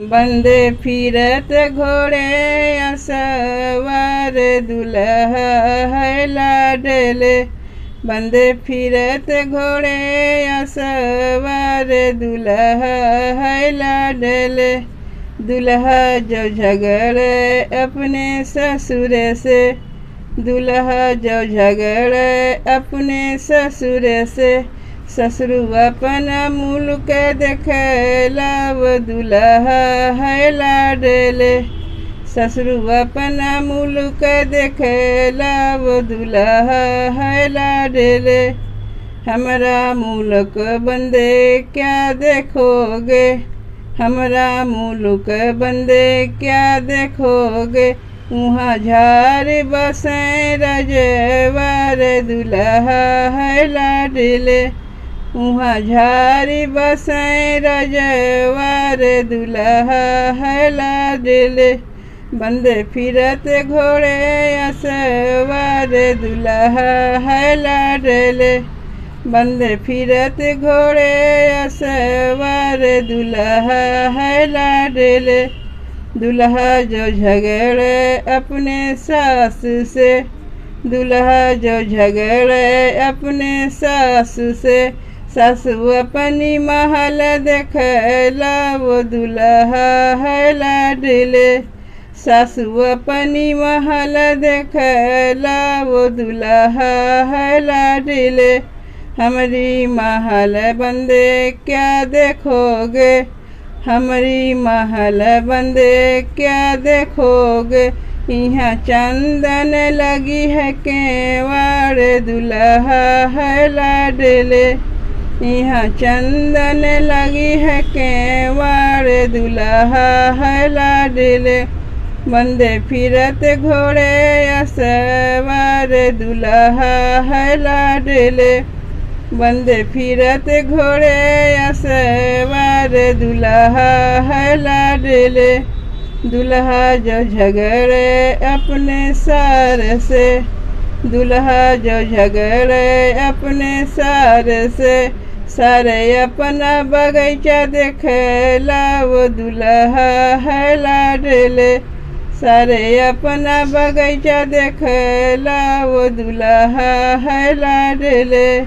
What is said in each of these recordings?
बंदे फिरत घोड़े असवार दुल्हा है लाडले। बंदे फिरत घोड़े असवार दुल्हा है लाडले। दुल्हा जो झगड़े अपने ससुर से, दुल्हा जो झगड़े अपने ससुर से, ससुर अपना मुल्क देखेला वो दुल्हा है लाडले। ससुर अपना मुल्क देखेला वो दुल्हा है लाडले। हमारा मुल्क बंदे क्या देखोगे, हमारा मुल्क बंदे क्या देखोगे। वहाँ झार बसे रजवार दुल्हा है लाडले। वहाँ झारी बसे रजवार दुल्हा है लाडले। बंदे फिरत घोड़े असवार दुल्हा है लाडले। बंदे फिरत घोड़े असवार दुल्हा है लाडले। दुल्हा जो झगड़े अपने सास से, दुल्हा जो झगड़े अपने सास से, सासु अपनी महल देखेला वो दुल्हा है लाडले। सासु अपनी महल देखेला वो दुल्हा है लाडले। हमारी महल बंदे क्या देखोगे, हमारी महल बंदे क्या देखोगे। यहाँ चंदन लगी है केवाड़ दुल्हा है लाडले। यहाँ चंदन लगी है केवाड़ दुल्हा है लाडले। बंदे फिरत घोड़े असवार दुल्हा है लाडले। बंदे फिरत घोड़े असवार दुल्हा है लाडले। दुल्हा जो झगड़े अपने सार से, दुल्हा जो झगड़े अपने सार से, सारे अपना बगीचा देखेला वो दुल्हा है लाडले। सारे अपना बगीचा देखेला वो दुल्हा है लाडले।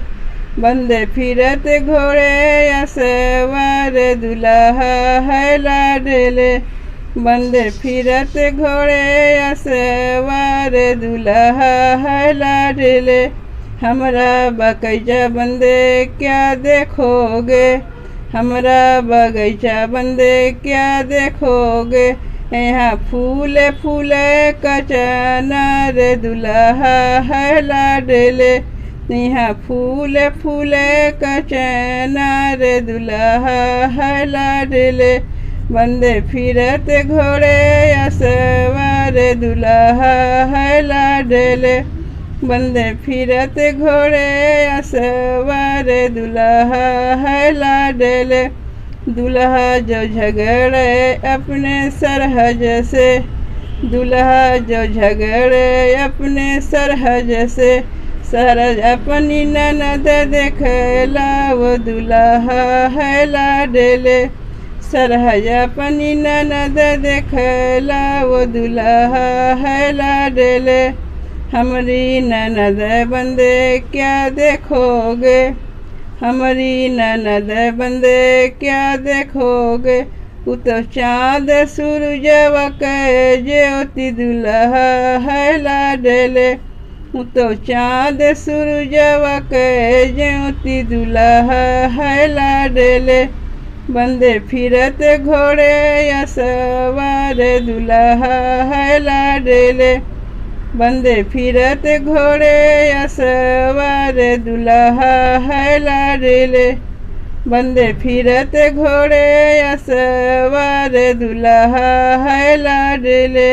बंदे फिरत घोड़े असवार दुल्हा है लाडले। बंदे फिरत घोड़े असवार दुल्हा है लाडले। हमारा बगीचा बंदे क्या देखोगे, हमारा बगीचा बंदे क्या देखोगे। यहाँ फूल फूले कचनार दुल्हा है लाडले। यहाँ फूल फूले कचनार दुल्हा है लाडले। बंदे फिरत घोड़े असवार दुल्हा है लाडले। बंदे फिरत घोड़े असवार दुल्हा है लाडले। दुल्हा जो झगड़े अपने सरहज से, दुल्हा जो झगड़े अपने सरहज से, सरहज अपनी ननद देखेला वो दुल्हा है लाडले। सरहज अपनी ननद देखेला वो दुल्हा है लाडले। हमारी ननद बंदे क्या देखोगे, हमारी ननद बंदे क्या देखोगे। वो तो चाँद सूरज के ज्योति दुल्हा है लाडले। वो तो चाँद सूरज के ज्योति दुल्हा है लाडले। बंदे फिरत घोड़े असवार दुल्हा है लाडले। बंदे फिरत घोड़े असवार दुल्हा है लाडले। बंदे फिरत घोड़े असवार दुल्हा है लाडले।